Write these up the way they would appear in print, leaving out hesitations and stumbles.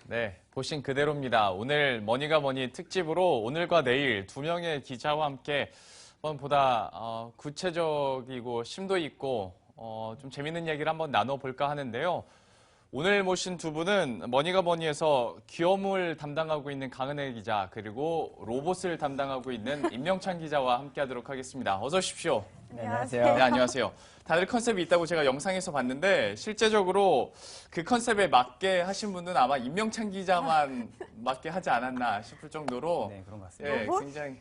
네, 보신 그대로입니다. 오늘 머니가 머니 특집으로 오늘과 내일 두 명의 기자와 함께 한번 보다 구체적이고 심도 있고 좀 재밌는 얘기를 한번 나눠볼까 하는데요. 오늘 모신 두 분은 머니가 머니에서 기업을 담당하고 있는 강은혜 기자 그리고 로봇을 담당하고 있는 임명찬 기자와 함께하도록 하겠습니다. 어서 오십시오. 네, 안녕하세요. 네, 안녕하세요. 다들 컨셉이 있다고 제가 영상에서 봤는데 실제적으로 그 컨셉에 맞게 하신 분은 아마 임명찬 기자만 맞게 하지 않았나 싶을 정도로 네, 그런 것 같습니다. 예, 굉장히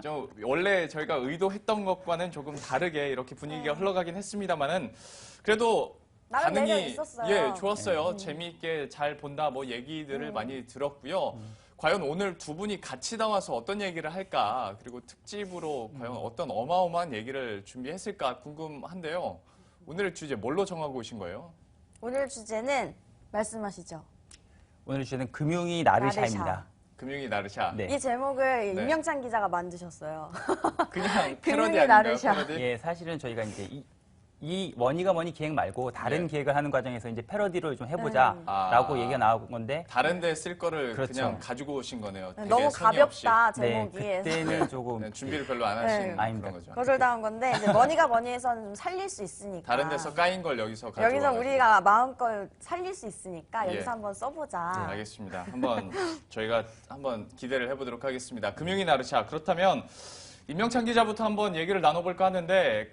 좀 원래 저희가 의도했던 것과는 조금 다르게 이렇게 분위기가 흘러가긴 했습니다만은 그래도 나름 매력 반응이 있었어요. 예, 좋았어요. 재미있게 잘 본다 뭐 얘기들을 많이 들었고요. 과연 오늘 두 분이 같이 나와서 어떤 얘기를 할까, 그리고 특집으로 과연 어떤 어마어마한 얘기를 준비했을까 궁금한데요. 오늘의 주제 뭘로 정하고 오신 거예요? 오늘 주제는 말씀하시죠. 오늘 주제는 금융이 나르샤입니다. 금융이 나르샤. 네. 이 제목을 네. 임명찬 기자가 만드셨어요. 그냥 패러디 금융이 아닌가요? 나르샤. 패러디? 예, 사실은 저희가 이제 이 머니가 머니 기획 말고 다른 예. 기획을 하는 과정에서 이제 패러디를 좀 해보자라고 얘기가 나온 건데 다른 데 쓸 거를 그렇죠. 그냥 가지고 오신 거네요. 되게 너무 성의 가볍다, 없이. 네, 제목이. 그때는 조금 네, 준비를 별로 안 하신 네. 아닙니다. 그런 거죠. 거절당한 건데 이제 머니가 머니에서는 좀 살릴 수 있으니까. 다른 데서 까인 걸 여기서 가져와. 여기서 우리가 마음껏 살릴 수 있으니까 예. 여기서 한번 써보자. 네, 알겠습니다. 한번 저희가 한번 기대를 해보도록 하겠습니다. 금융이 나르샤. 그렇다면 임명찬 기자부터 한번 얘기를 나눠볼까 하는데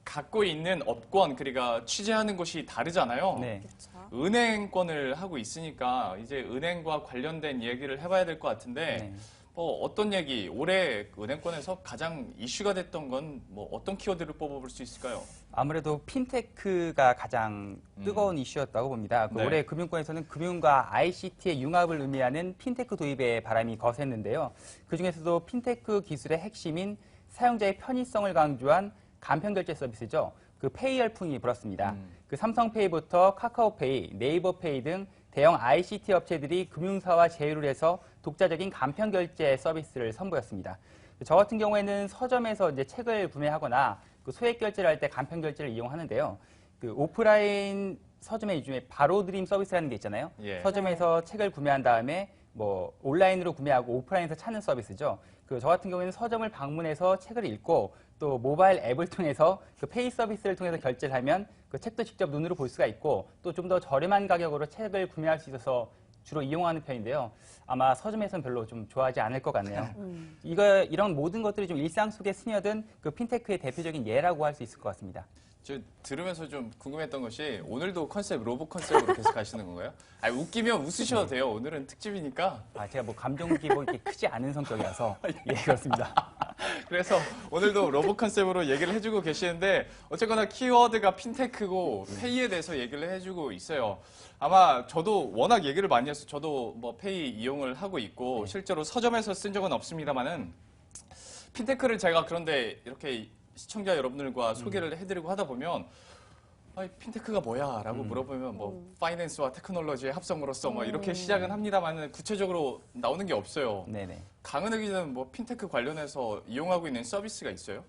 갖고 있는 업권, 그러니까 취재하는 곳이 다르잖아요. 네. 그렇죠. 은행권을 하고 있으니까 이제 은행과 관련된 얘기를 해봐야 될 것 같은데 네. 뭐 어떤 얘기, 올해 은행권에서 가장 이슈가 됐던 건 뭐 어떤 키워드를 뽑아볼 수 있을까요? 아무래도 핀테크가 가장 뜨거운 이슈였다고 봅니다. 네. 올해 금융권에서는 금융과 ICT의 융합을 의미하는 핀테크 도입의 바람이 거셌는데요. 그중에서도 핀테크 기술의 핵심인 사용자의 편의성을 강조한 간편결제 서비스죠. 그 페이 열풍이 불었습니다. 그 삼성페이부터 카카오페이, 네이버페이 등 대형 ICT 업체들이 금융사와 제휴를 해서 독자적인 간편결제 서비스를 선보였습니다. 저 같은 경우에는 서점에서 이제 책을 구매하거나 그 소액 결제를 할 때 간편결제를 이용하는데요. 그 오프라인 서점의 요즘에 바로드림 서비스라는 게 있잖아요. 예. 서점에서 책을 구매한 다음에 뭐 온라인으로 구매하고 오프라인에서 찾는 서비스죠. 그 저 같은 경우에는 서점을 방문해서 책을 읽고 또 모바일 앱을 통해서 그 페이 서비스를 통해서 결제를 하면 그 책도 직접 눈으로 볼 수가 있고 또 좀 더 저렴한 가격으로 책을 구매할 수 있어서 주로 이용하는 편인데요. 아마 서점에서는 별로 좀 좋아하지 않을 것 같네요. 이런 모든 것들이 좀 일상 속에 스며든 그 핀테크의 대표적인 예라고 할 수 있을 것 같습니다. 저 들으면서 좀 궁금했던 것이 오늘도 컨셉 로봇 컨셉으로 계속 가시는 건가요? 아니, 웃기면 웃으셔도 돼요. 오늘은 특집이니까. 제가 뭐 감정 기복이 크지 않은 성격이라서 예, 그렇습니다. 그래서 오늘도 로봇 컨셉으로 얘기를 해주고 계시는데 어쨌거나 키워드가 핀테크고 페이에 대해서 얘기를 해주고 있어요. 아마 저도 워낙 얘기를 많이 해서 저도 뭐 페이 이용을 하고 있고 실제로 서점에서 쓴 적은 없습니다만은 핀테크를 제가 그런데 이렇게 시청자 여러분들과 소개를 해드리고 하다 보면 핀테크가 뭐야? 라고 물어보면 뭐 파이낸스와 테크놀로지의 합성으로서 뭐 이렇게 시작은 합니다만 구체적으로 나오는 게 없어요. 네네. 강은혜 기자는 뭐 핀테크 관련해서 이용하고 있는 서비스가 있어요?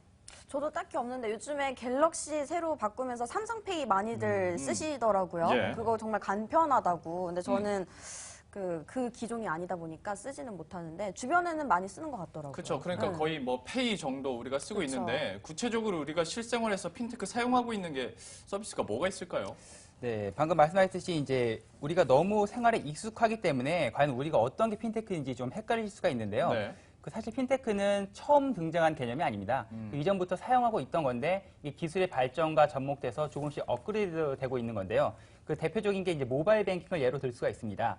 저도 딱히 없는데 요즘에 갤럭시 새로 바꾸면서 삼성페이 많이들 쓰시더라고요. 예. 그거 정말 간편하다고. 근데 저는 그 기종이 아니다 보니까 쓰지는 못하는데 주변에는 많이 쓰는 것 같더라고요. 그렇죠. 그러니까 네. 거의 뭐 페이 정도 우리가 쓰고 그쵸. 있는데 구체적으로 우리가 실생활에서 핀테크 사용하고 있는 게 서비스가 뭐가 있을까요? 네, 방금 말씀하셨듯이 이제 우리가 너무 생활에 익숙하기 때문에 과연 우리가 어떤 게 핀테크인지 좀 헷갈릴 수가 있는데요. 네. 그 사실 핀테크는 처음 등장한 개념이 아닙니다. 그 이전부터 사용하고 있던 건데 이 기술의 발전과 접목돼서 조금씩 업그레이드 되고 있는 건데요. 그 대표적인 게 이제 모바일 뱅킹을 예로 들 수가 있습니다.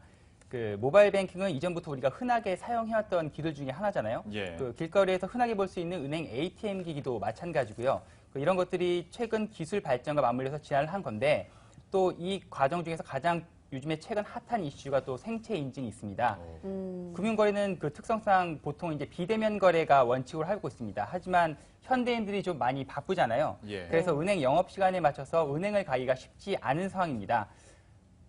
그 모바일 뱅킹은 이전부터 우리가 흔하게 사용해왔던 기술 중에 하나잖아요. 예. 그 길거리에서 흔하게 볼 수 있는 은행 ATM 기기도 마찬가지고요. 이런 것들이 최근 기술 발전과 맞물려서 진화를 한 건데 또 이 과정 중에서 가장 요즘에 최근 핫한 이슈가 또 생체 인증이 있습니다. 금융거래는 그 특성상 보통 이제 비대면 거래가 원칙으로 하고 있습니다. 하지만 현대인들이 좀 많이 바쁘잖아요. 예. 그래서 은행 영업 시간에 맞춰서 은행을 가기가 쉽지 않은 상황입니다.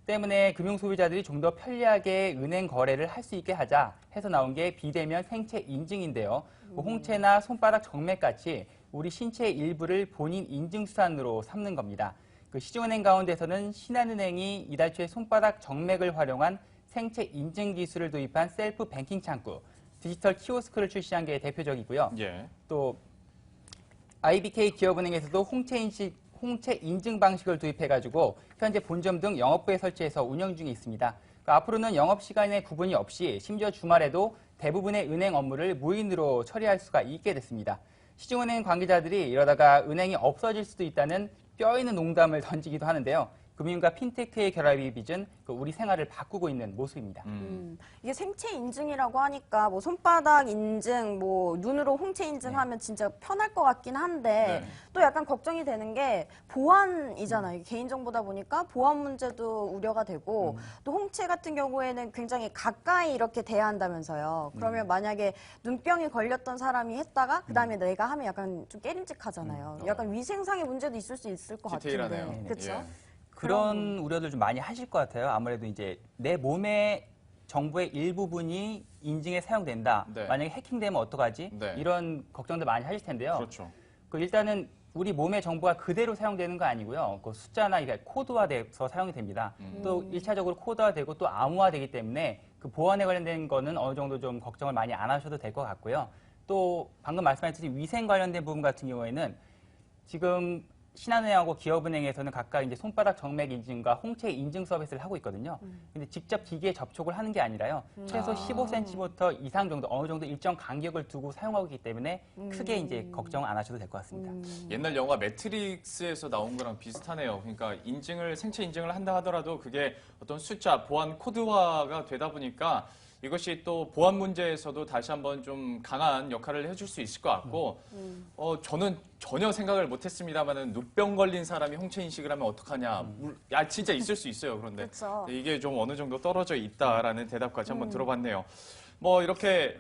때문에 금융 소비자들이 좀 더 편리하게 은행 거래를 할 수 있게 하자 해서 나온 게 비대면 생체 인증인데요. 홍채나 손바닥 정맥같이 우리 신체의 일부를 본인 인증 수단으로 삼는 겁니다. 그 시중은행 가운데서는 신한은행이 이달 초에 손바닥 정맥을 활용한 생체 인증 기술을 도입한 셀프 뱅킹 창구, 디지털 키오스크를 출시한 게 대표적이고요. 예. 또 IBK 기업은행에서도 홍채 인증 방식을 도입해가지고 현재 본점 등 영업부에 설치해서 운영 중에 있습니다. 그러니까 앞으로는 영업시간에 구분이 없이 심지어 주말에도 대부분의 은행 업무를 무인으로 처리할 수가 있게 됐습니다. 시중은행 관계자들이 이러다가 은행이 없어질 수도 있다는 뼈 있는 농담을 던지기도 하는데요. 금융과 핀테크의 결합이 빚은 우리 생활을 바꾸고 있는 모습입니다. 이게 생체 인증이라고 하니까 뭐 손바닥 인증, 뭐 눈으로 홍채 인증하면 진짜 편할 것 같긴 한데 네. 또 약간 걱정이 되는 게 보안이잖아요. 이게 개인정보다 보니까 보안 문제도 우려가 되고 또 홍채 같은 경우에는 굉장히 가까이 이렇게 돼야 한다면서요. 그러면 만약에 눈병이 걸렸던 사람이 했다가 그다음에 내가 하면 약간 좀 깨림직하잖아요. 약간 위생상의 문제도 있을 수 있을 것 디테일하네요. 같은데. 그렇죠? 예. 그런 우려들 좀 많이 하실 것 같아요. 아무래도 이제 내 몸의 정보의 일부분이 인증에 사용된다. 네. 만약에 해킹되면 어떡하지? 네. 이런 걱정들 많이 하실 텐데요. 그렇죠. 일단은 우리 몸의 정보가 그대로 사용되는 거 아니고요. 그 숫자나 이게 코드화돼서 사용이 됩니다. 또 1차적으로 코드화되고 또 암호화되기 때문에 그 보안에 관련된 거는 어느 정도 좀 걱정을 많이 안 하셔도 될 것 같고요. 또 방금 말씀하셨듯이 위생 관련된 부분 같은 경우에는 지금 신한은행하고 기업은행에서는 각각 이제 손바닥 정맥 인증과 홍채 인증 서비스를 하고 있거든요. 근데 직접 기기에 접촉을 하는 게 아니라요. 최소 15cm 이상 정도, 어느 정도 일정 간격을 두고 사용하고 있기 때문에 크게 이제 걱정 안 하셔도 될 것 같습니다. 옛날 영화 매트릭스에서 나온 거랑 비슷하네요. 그러니까 생체 인증을 한다 하더라도 그게 어떤 숫자, 보안 코드화가 되다 보니까 이것이 또 보안 문제에서도 다시 한번 좀 강한 역할을 해줄 수 있을 것 같고, 저는 전혀 생각을 못했습니다만은 눈병 걸린 사람이 홍채 인식을 하면 어떡하냐. 진짜 있을 수 있어요. 그런데 그렇죠. 이게 좀 어느 정도 떨어져 있다라는 대답까지 한번 들어봤네요. 뭐 이렇게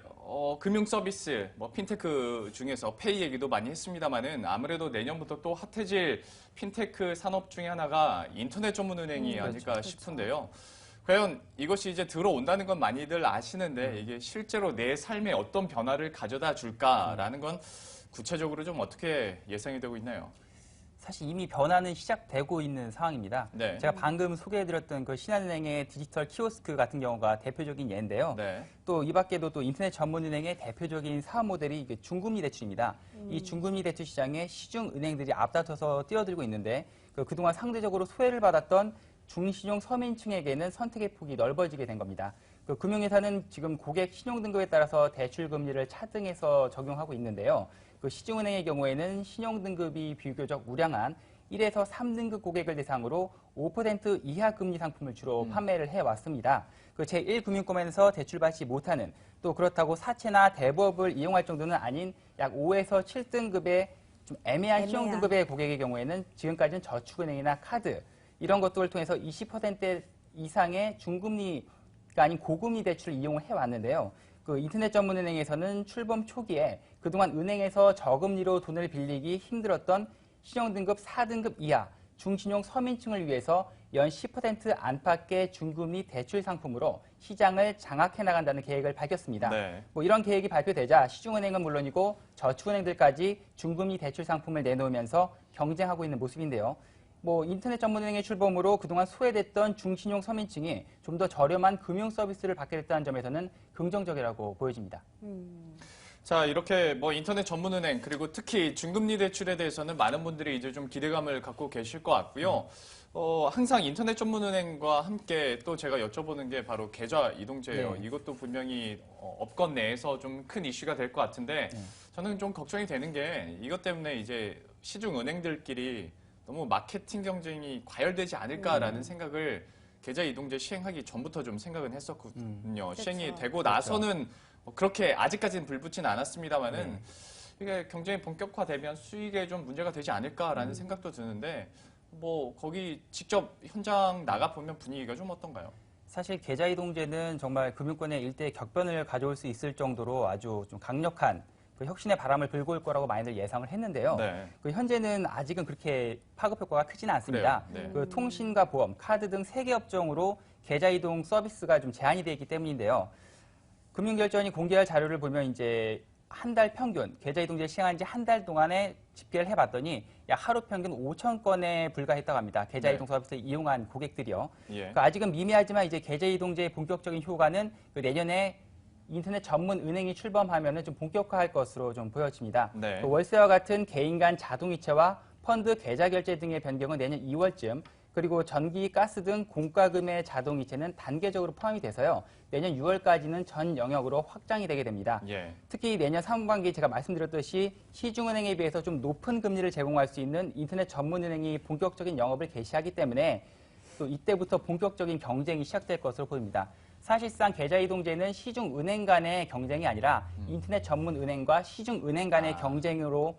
금융 서비스, 뭐 핀테크 중에서 페이 얘기도 많이 했습니다만은 아무래도 내년부터 또 핫해질 핀테크 산업 중에 하나가 인터넷 전문 은행이 아닐까 싶은데요. 과연 이것이 이제 들어온다는 건 많이들 아시는데 이게 실제로 내 삶에 어떤 변화를 가져다 줄까라는 건 구체적으로 좀 어떻게 예상이 되고 있나요? 사실 이미 변화는 시작되고 있는 상황입니다. 네. 제가 방금 소개해드렸던 그 신한은행의 디지털 키오스크 같은 경우가 대표적인 예인데요. 네. 또 이 밖에도 또 인터넷 전문은행의 대표적인 사업 모델이 이게 중금리 대출입니다. 이 중금리 대출 시장에 시중 은행들이 앞다퉈서 뛰어들고 있는데 그동안 상대적으로 소외를 받았던 중신용 서민층에게는 선택의 폭이 넓어지게 된 겁니다. 금융회사는 지금 고객 신용등급에 따라서 대출금리를 차등해서 적용하고 있는데요. 시중은행의 경우에는 신용등급이 비교적 우량한 1에서 3등급 고객을 대상으로 5% 이하 금리 상품을 주로 판매를 해왔습니다. 제1금융권에서 대출받지 못하는 또 그렇다고 사채나 대부업을 이용할 정도는 아닌 약 5에서 7등급의 좀 애매한 신용등급의 고객의 경우에는 지금까지는 저축은행이나 카드 이런 것들을 통해서 20% 이상의 중금리가 아닌 고금리 대출을 이용을 해왔는데요. 인터넷 전문은행에서는 출범 초기에 그동안 은행에서 저금리로 돈을 빌리기 힘들었던 신용등급 4등급 이하 중신용 서민층을 위해서 연 10% 안팎의 중금리 대출 상품으로 시장을 장악해 나간다는 계획을 밝혔습니다. 네. 이런 계획이 발표되자 시중은행은 물론이고 저축은행들까지 중금리 대출 상품을 내놓으면서 경쟁하고 있는 모습인데요. 인터넷 전문은행의 출범으로 그동안 소외됐던 중신용 서민층이 좀 더 저렴한 금융 서비스를 받게 됐다는 점에서는 긍정적이라고 보여집니다. 자, 이렇게 인터넷 전문은행 그리고 특히 중금리 대출에 대해서는 많은 분들이 이제 좀 기대감을 갖고 계실 것 같고요. 항상 인터넷 전문은행과 함께 또 제가 여쭤보는 게 바로 계좌 이동제예요. 네. 이것도 분명히 업권 내에서 좀 큰 이슈가 될 것 같은데 저는 좀 걱정이 되는 게 이것 때문에 이제 시중 은행들끼리 너무 마케팅 경쟁이 과열되지 않을까라는 생각을 계좌 이동제 시행하기 전부터 좀 생각은 했었거든요. 시행이 되고 나서는 그렇게 아직까지는 불붙진 않았습니다만은 이게 경쟁이 본격화되면 수익에 좀 문제가 되지 않을까라는 생각도 드는데 거기 직접 현장 나가 보면 분위기가 좀 어떤가요? 사실 계좌 이동제는 정말 금융권에 일대 격변을 가져올 수 있을 정도로 아주 좀 강력한 혁신의 바람을 불고 올 거라고 많이들 예상을 했는데요. 네. 현재는 아직은 그렇게 파급 효과가 크지는 않습니다. 그래요? 네. 통신과 보험, 카드 등 3개 업종으로 계좌 이동 서비스가 좀 제한이 되어 있기 때문인데요. 금융결전이 공개할 자료를 보면 이제 한 달 평균 계좌 이동제 시행한 지 한 달 동안에 집계를 해봤더니 약 하루 평균 5천 건에 불과했다고 합니다. 계좌 네. 이동 서비스를 이용한 고객들이요. 예. 그러니까 아직은 미미하지만 이제 계좌 이동제의 본격적인 효과는 그 내년에 인터넷 전문 은행이 출범하면은 좀 본격화할 것으로 좀 보여집니다. 네. 그 월세와 같은 개인 간 자동이체와 펀드 계좌 결제 등의 변경은 내년 2월쯤, 그리고 전기, 가스 등 공과금의 자동이체는 단계적으로 포함이 돼서요. 내년 6월까지는 전 영역으로 확장이 되게 됩니다. 예. 특히 내년 상반기 제가 말씀드렸듯이 시중은행에 비해서 좀 높은 금리를 제공할 수 있는 인터넷 전문은행이 본격적인 영업을 개시하기 때문에 또 이때부터 본격적인 경쟁이 시작될 것으로 보입니다. 사실상 계좌 이동제는 시중은행 간의 경쟁이 아니라 인터넷 전문은행과 시중은행 간의 경쟁으로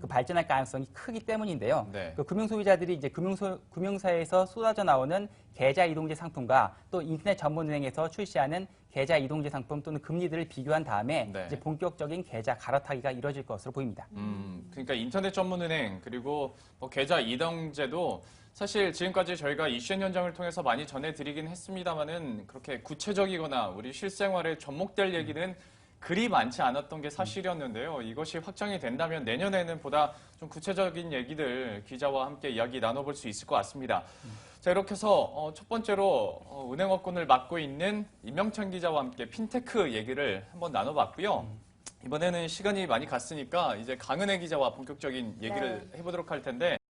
그 발전할 가능성이 크기 때문인데요. 네. 그 금융소비자들이 이제 금융사에서 쏟아져 나오는 계좌 이동제 상품과 또 인터넷 전문은행에서 출시하는 계좌 이동제 상품 또는 금리들을 비교한 다음에 네. 이제 본격적인 계좌 갈아타기가 이뤄질 것으로 보입니다. 그러니까 인터넷 전문은행 그리고 뭐 계좌 이동제도 사실 지금까지 저희가 이슈 현장을 통해서 많이 전해드리긴 했습니다만은 그렇게 구체적이거나 우리 실생활에 접목될 얘기는 그리 많지 않았던 게 사실이었는데요. 이것이 확정이 된다면 내년에는 보다 좀 구체적인 얘기들 기자와 함께 이야기 나눠볼 수 있을 것 같습니다. 자, 이렇게 해서 첫 번째로 은행업권을 맡고 있는 임명찬 기자와 함께 핀테크 얘기를 한번 나눠봤고요. 이번에는 시간이 많이 갔으니까 이제 강은혜 기자와 본격적인 얘기를 해보도록 할 텐데